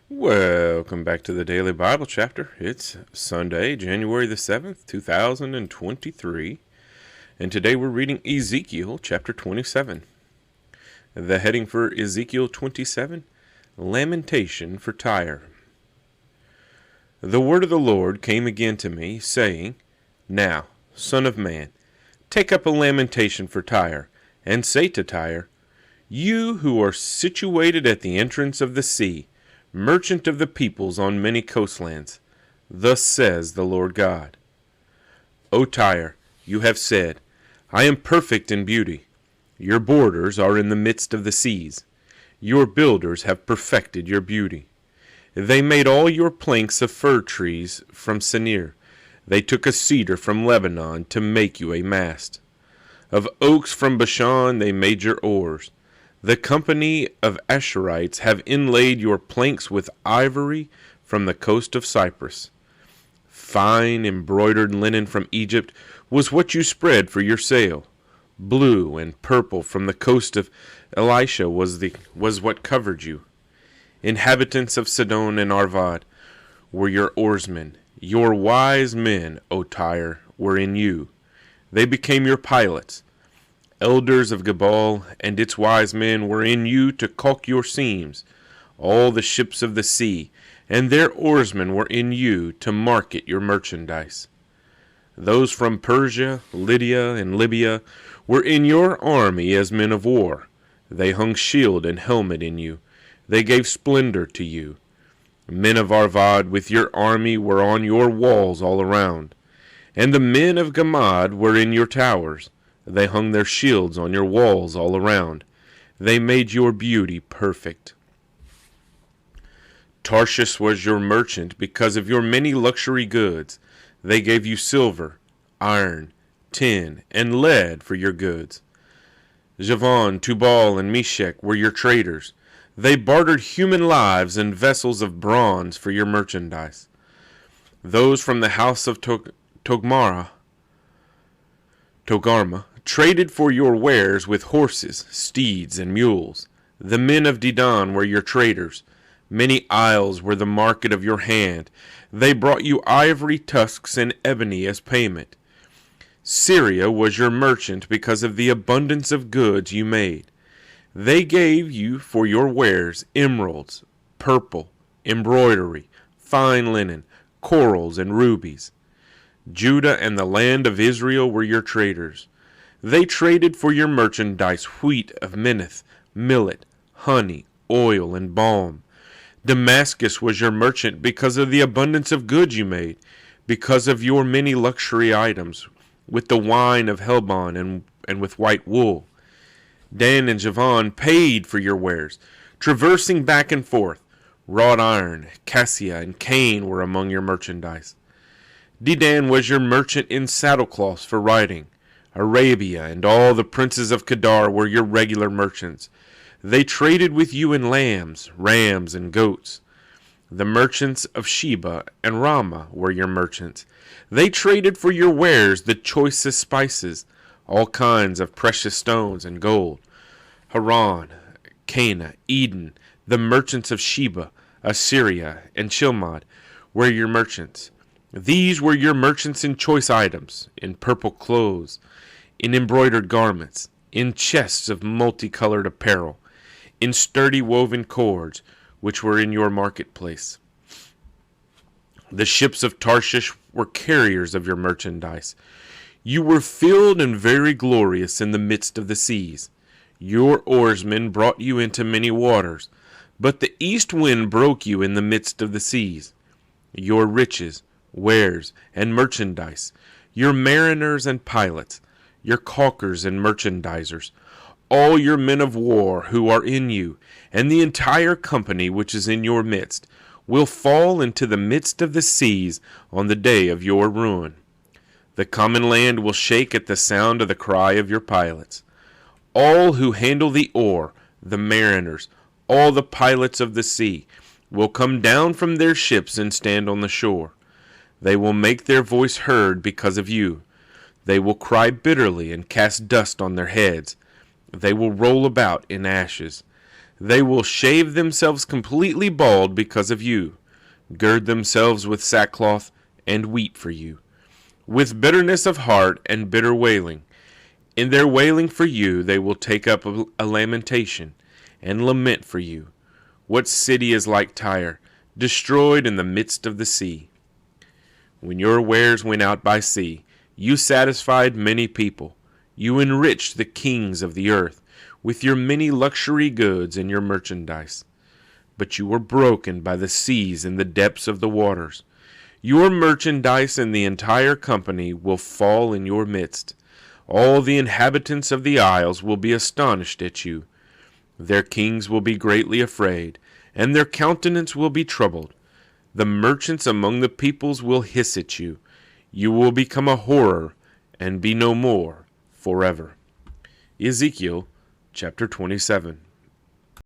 Welcome back to the Daily Bible Chapter. It's Sunday, January the 7th, 2023, and today we're reading Ezekiel chapter 27. The heading for Ezekiel 27, Lamentation for Tyre. The word of the Lord came again to me, saying, Now, son of man, take up a lamentation for Tyre, and say to Tyre, You who are situated at the entrance of the sea, merchant of the peoples on many coastlands, thus says the Lord God. O Tyre, you have said, I am perfect in beauty. Your borders are in the midst of the seas. Your builders have perfected your beauty. They made all your planks of fir trees from Senir. They took a cedar from Lebanon to make you a mast. Of oaks from Bashan they made your oars. The company of Asherites have inlaid your planks with ivory from the coast of Cyprus. Fine embroidered linen from Egypt was what you spread for your sail. Blue and purple from the coast of Elisha was what covered you. Inhabitants of Sidon and Arvad were your oarsmen. Your wise men, O Tyre, were in you. They became your pilots. Elders of Gebal and its wise men were in you to caulk your seams. All the ships of the sea and their oarsmen were in you to market your merchandise. Those from Persia, Lydia, and Libya were in your army as men of war. They hung shield and helmet in you. They gave splendor to you. Men of Arvad with your army were on your walls all around. And the men of Gamad were in your towers. They hung their shields on your walls all around. They made your beauty perfect. Tarshish was your merchant because of your many luxury goods. They gave you silver, iron, tin, and lead for your goods. Javan, Tubal, and Meshech were your traders. They bartered human lives and vessels of bronze for your merchandise. Those from the house of Togarmah traded for your wares with horses, steeds, and mules. The men of Dedan were your traders. Many isles were the market of your hand. They brought you ivory tusks and ebony as payment. Syria was your merchant because of the abundance of goods you made. They gave you for your wares emeralds, purple, embroidery, fine linen, corals, and rubies. Judah and the land of Israel were your traders. They traded for your merchandise wheat of Minnith, millet, honey, oil, and balm. Damascus was your merchant because of the abundance of goods you made, because of your many luxury items, with the wine of Helbon and with white wool. Dan and Javan paid for your wares, traversing back and forth. Wrought iron, cassia, and cane were among your merchandise. Dedan was your merchant in saddlecloths for riding. Arabia and all the princes of Kedar were your regular merchants. They traded with you in lambs, rams, and goats. The merchants of Sheba and Ramah were your merchants. They traded for your wares the choicest spices, all kinds of precious stones and gold. Haran, Cana, Eden, the merchants of Sheba, Assyria, and Chilmad were your merchants. These were your merchants in choice items, in purple clothes, in embroidered garments, in chests of multicolored apparel, in sturdy woven cords, which were in your marketplace. The ships of Tarshish were carriers of your merchandise. You were filled and very glorious in the midst of the seas. Your oarsmen brought you into many waters, but the east wind broke you in the midst of the seas. Your riches, wares, and merchandise, your mariners and pilots, your caulkers and merchandisers, all your men of war who are in you, and the entire company which is in your midst, will fall into the midst of the seas on the day of your ruin. The common land will shake at the sound of the cry of your pilots. All who handle the oar, the mariners, all the pilots of the sea, will come down from their ships and stand on the shore. They will make their voice heard because of you. They will cry bitterly and cast dust on their heads. They will roll about in ashes. They will shave themselves completely bald because of you, gird themselves with sackcloth, and weep for you, with bitterness of heart and bitter wailing. In their wailing for you they will take up a lamentation, and lament for you. What city is like Tyre, destroyed in the midst of the sea? When your wares went out by sea, you satisfied many people. You enriched the kings of the earth with your many luxury goods and your merchandise. But you were broken by the seas and the depths of the waters. Your merchandise and the entire company will fall in your midst. All the inhabitants of the isles will be astonished at you. Their kings will be greatly afraid, and their countenance will be troubled. The merchants among the peoples will hiss at you. You will become a horror, and be no more forever. Ezekiel chapter 27.